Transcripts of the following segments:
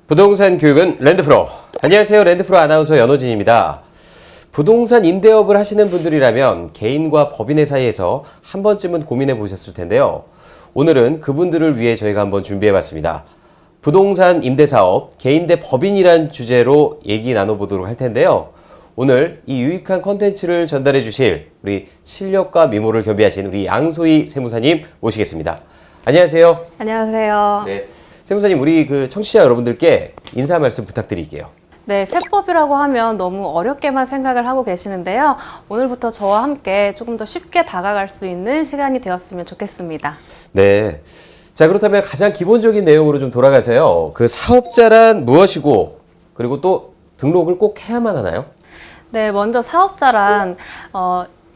부동산 교육은 랜드프로. 안녕하세요. 랜드프로 아나운서 연호진입니다. 부동산 임대업을 하시는 분들이라면 개인과 법인의 사이에서 한 번쯤은 고민해 보셨을 텐데요. 오늘은 그분들을 위해 저희가 한번 준비해 봤습니다. 부동산 임대사업, 개인 대 법인이란 주제로 얘기 나눠보도록 할 텐데요. 오늘 이 유익한 컨텐츠를 전달해 주실 우리 실력과 미모를 겸비하신 우리 양소희 세무사님 모시겠습니다. 안녕하세요. 안녕하세요. 네. 세무사님, 우리 그 청취자 여러분들께 인사 말씀 부탁드릴게요. 네, 세법이라고 하면 너무 어렵게만 생각을 하고 계시는데요. 오늘부터 저와 함께 조금 더 쉽게 다가갈 수 있는 시간이 되었으면 좋겠습니다. 네. 자, 그렇다면 가장 기본적인 내용으로 좀 돌아가서요. 그 사업자란 무엇이고, 그리고 또 등록을 꼭 해야만 하나요? 네, 먼저 사업자란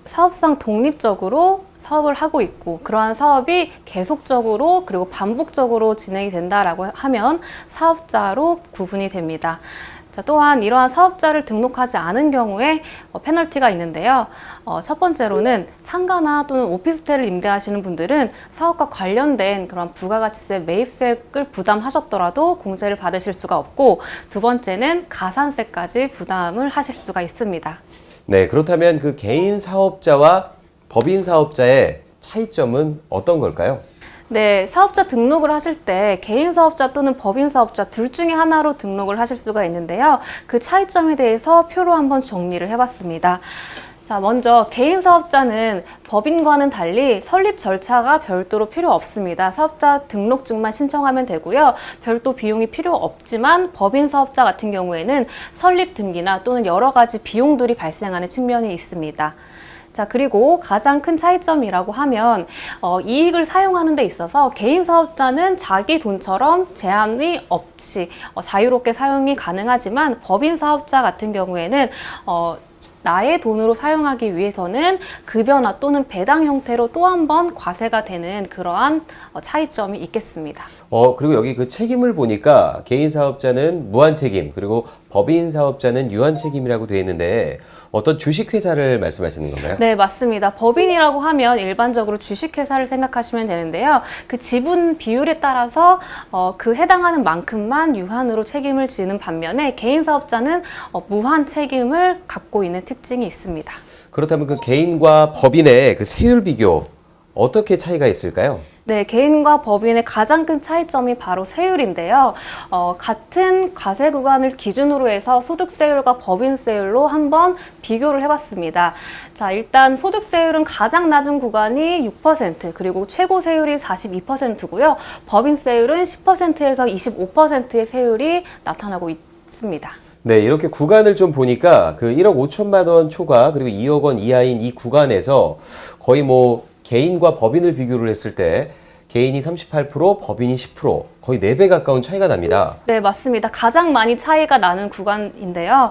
사업상 독립적으로 사업을 하고 있고 그러한 사업이 계속적으로 그리고 반복적으로 진행이 된다라고 하면 사업자로 구분이 됩니다. 자, 또한 이러한 사업자를 등록하지 않은 경우에 페널티가 있는데요. 첫 번째로는 상가나 또는 오피스텔을 임대하시는 분들은 사업과 관련된 그런 부가가치세 매입세를 부담하셨더라도 공제를 받으실 수가 없고, 두 번째는 가산세까지 부담을 하실 수가 있습니다. 네, 그렇다면 그 개인 사업자와 법인 사업자의 차이점은 어떤 걸까요? 네, 사업자 등록을 하실 때 개인 사업자 또는 법인 사업자 둘 중에 하나로 등록을 하실 수가 있는데요. 그 차이점에 대해서 표로 한번 정리를 해봤습니다. 자, 먼저 개인 사업자는 법인과는 달리 설립 절차가 별도로 필요 없습니다. 사업자 등록증만 신청하면 되고요. 별도 비용이 필요 없지만 법인 사업자 같은 경우에는 설립 등기나 또는 여러 가지 비용들이 발생하는 측면이 있습니다. 자, 그리고 가장 큰 차이점이라고 하면 이익을 사용하는 데 있어서 개인 사업자는 자기 돈처럼 제한이 없이 자유롭게 사용이 가능하지만 법인 사업자 같은 경우에는 나의 돈으로 사용하기 위해서는 급여나 또는 배당 형태로 또 한 번 과세가 되는 그러한 차이점이 있겠습니다. 그리고 여기 그 책임을 보니까 개인 사업자는 무한 책임, 그리고 법인 사업자는 유한 책임이라고 되어 있는데 어떤 주식회사를 말씀하시는 건가요? 네, 맞습니다. 법인이라고 하면 일반적으로 주식회사를 생각하시면 되는데요. 그 지분 비율에 따라서 그 해당하는 만큼만 유한으로 책임을 지는 반면에 개인 사업자는 무한 책임을 갖고 있는 특징이 있습니다. 그렇다면 그 개인과 법인의 그 세율 비교 어떻게 차이가 있을까요? 네, 개인과 법인의 가장 큰 차이점이 바로 세율인데요. 같은 과세 구간을 기준으로 해서 소득세율과 법인세율로 한번 비교를 해봤습니다. 자, 일단 소득세율은 가장 낮은 구간이 6%, 그리고 최고 세율이 42%고요. 법인세율은 10%에서 25%의 세율이 나타나고 있습니다. 네, 이렇게 구간을 좀 보니까 그 1억 5천만 원 초과 그리고 2억 원 이하인 이 구간에서 거의 뭐 개인과 법인을 비교를 했을 때 개인이 38%, 법인이 10%, 거의 4배 가까운 차이가 납니다. 네, 맞습니다. 가장 많이 차이가 나는 구간인데요.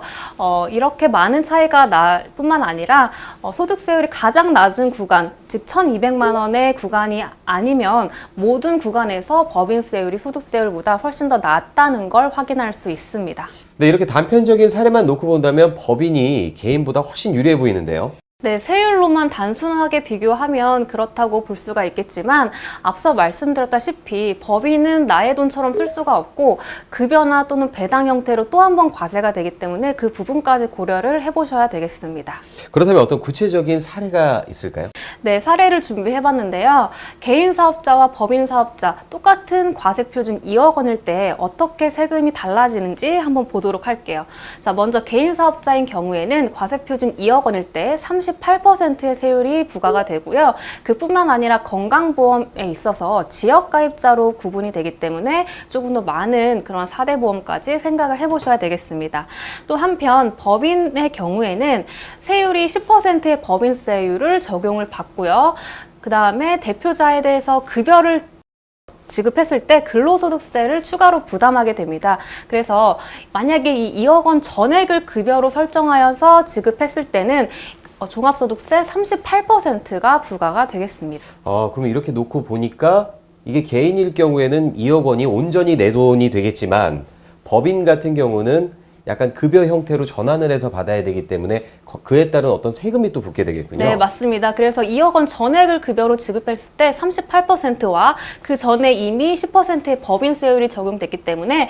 이렇게 많은 차이가 날 뿐만 아니라 소득세율이 가장 낮은 구간, 즉 1,200만 원의 구간이 아니면 모든 구간에서 법인세율이 소득세율보다 훨씬 더 낮다는 걸 확인할 수 있습니다. 네, 이렇게 단편적인 사례만 놓고 본다면 법인이 개인보다 훨씬 유리해 보이는데요. 네, 세율로만 단순하게 비교하면 그렇다고 볼 수가 있겠지만 앞서 말씀드렸다시피 법인은 나의 돈처럼 쓸 수가 없고 급여나 또는 배당 형태로 또 한 번 과세가 되기 때문에 그 부분까지 고려를 해보셔야 되겠습니다. 그렇다면 어떤 구체적인 사례가 있을까요? 네, 사례를 준비해봤는데요. 개인 사업자와 법인 사업자 똑같은 과세표준 2억 원일 때 어떻게 세금이 달라지는지 한번 보도록 할게요. 자, 먼저 개인 사업자인 경우에는 과세표준 2억 원일 때 38%의 세율이 부과가 되고요. 그뿐만 아니라 건강보험에 있어서 지역가입자로 구분이 되기 때문에 조금 더 많은 그런 4대 보험까지 생각을 해보셔야 되겠습니다. 또 한편 법인의 경우에는 세율이 10%의 법인세율을 적용을 받고요. 그 다음에 대표자에 대해서 급여를 지급했을 때 근로소득세를 추가로 부담하게 됩니다. 그래서 만약에 이 2억 원 전액을 급여로 설정하여서 지급했을 때는 종합소득세 38%가 부과가 되겠습니다. 그럼 이렇게 놓고 보니까 이게 개인일 경우에는 2억 원이 온전히 내 돈이 되겠지만 법인 같은 경우는 약간 급여 형태로 전환을 해서 받아야 되기 때문에 그에 따른 어떤 세금이 또 붙게 되겠군요. 네, 맞습니다. 그래서 2억 원 전액을 급여로 지급했을 때 38%와 그 전에 이미 10%의 법인세율이 적용됐기 때문에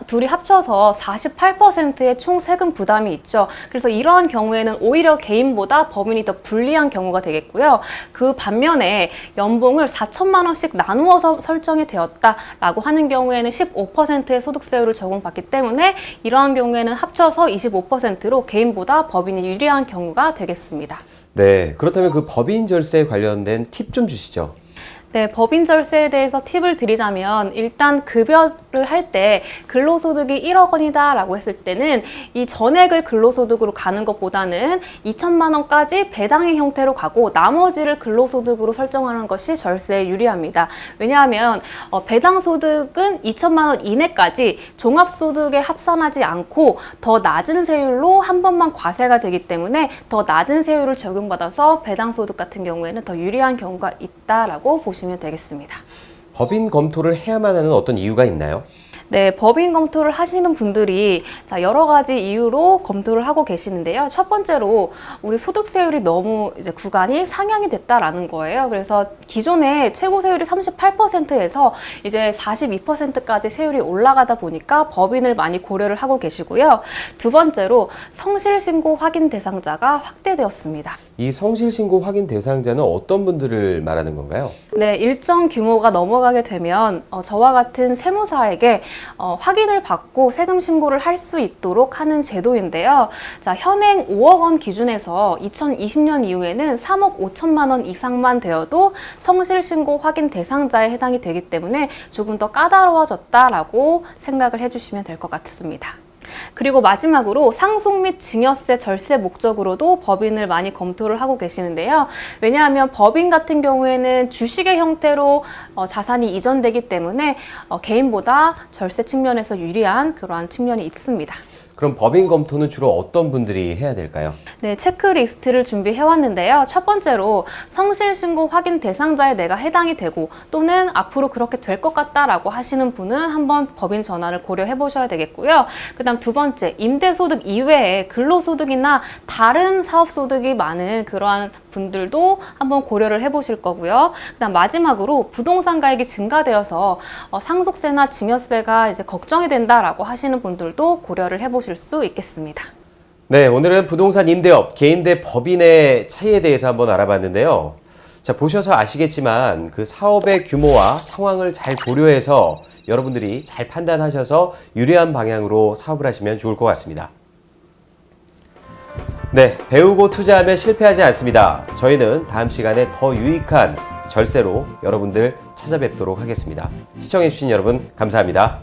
둘이 합쳐서 48%의 총 세금 부담이 있죠. 그래서 이러한 경우에는 오히려 개인보다 법인이 더 불리한 경우가 되겠고요. 그 반면에 연봉을 4천만 원씩 나누어서 설정이 되었다라고 하는 경우에는 15%의 소득세율을 적용받기 때문에 이러한 경우에는 합쳐서 25%로 개인보다 법인이 유리한 경우가 되겠습니다. 네, 그렇다면 그 법인 절세에 관련된 팁 좀 주시죠. 네, 법인 절세에 대해서 팁을 드리자면 일단 급여를 할 때 근로소득이 1억 원이다라고 했을 때는 이 전액을 근로소득으로 가는 것보다는 2천만 원까지 배당의 형태로 가고 나머지를 근로소득으로 설정하는 것이 절세에 유리합니다. 왜냐하면 배당소득은 2천만 원 이내까지 종합소득에 합산하지 않고 더 낮은 세율로 한 번만 과세가 되기 때문에 더 낮은 세율을 적용받아서 배당소득 같은 경우에는 더 유리한 경우가 있다라고 보시면 되겠습니다. 법인 검토를 해야만 하는 어떤 이유가 있나요? 네, 법인 검토를 하시는 분들이 여러 가지 이유로 검토를 하고 계시는데요. 첫 번째로 우리 소득세율이 너무 이제 구간이 상향이 됐다라는 거예요. 그래서 기존에 최고 세율이 38%에서 이제 42%까지 세율이 올라가다 보니까 법인을 많이 고려를 하고 계시고요. 두 번째로 성실신고 확인 대상자가 확대되었습니다. 이 성실신고 확인 대상자는 어떤 분들을 말하는 건가요? 네, 일정 규모가 넘어가게 되면 저와 같은 세무사에게 확인을 받고 세금 신고를 할 수 있도록 하는 제도인데요. 자, 현행 5억 원 기준에서 2020년 이후에는 3억 5천만 원 이상만 되어도 성실신고 확인 대상자에 해당이 되기 때문에 조금 더 까다로워졌다라고 생각을 해주시면 될 것 같습니다. 그리고 마지막으로 상속 및 증여세 절세 목적으로도 법인을 많이 검토를 하고 계시는데요. 왜냐하면 법인 같은 경우에는 주식의 형태로 자산이 이전되기 때문에 개인보다 절세 측면에서 유리한 그러한 측면이 있습니다. 그럼 법인 검토는 주로 어떤 분들이 해야 될까요? 네, 체크리스트를 준비해 왔는데요. 첫 번째로 성실신고 확인 대상자에 내가 해당이 되고 또는 앞으로 그렇게 될 것 같다라고 하시는 분은 한번 법인 전환을 고려해 보셔야 되겠고요. 그다음 두 번째, 임대소득 이외에 근로소득이나 다른 사업소득이 많은 그러한 분들도 한번 고려를 해보실 거고요. 그다음 마지막으로 부동산 가액이 증가되어서 상속세나 증여세가 이제 걱정이 된다라고 하시는 분들도 고려를 해보실 수 있겠습니다. 네, 오늘은 부동산 임대업, 개인 대 법인의 차이에 대해서 한번 알아봤는데요. 자, 보셔서 아시겠지만 그 사업의 규모와 상황을 잘 고려해서 여러분들이 잘 판단하셔서 유리한 방향으로 사업을 하시면 좋을 것 같습니다. 네, 배우고 투자하면 실패하지 않습니다. 저희는 다음 시간에 더 유익한 절세로 여러분들 찾아뵙도록 하겠습니다. 시청해주신 여러분 감사합니다.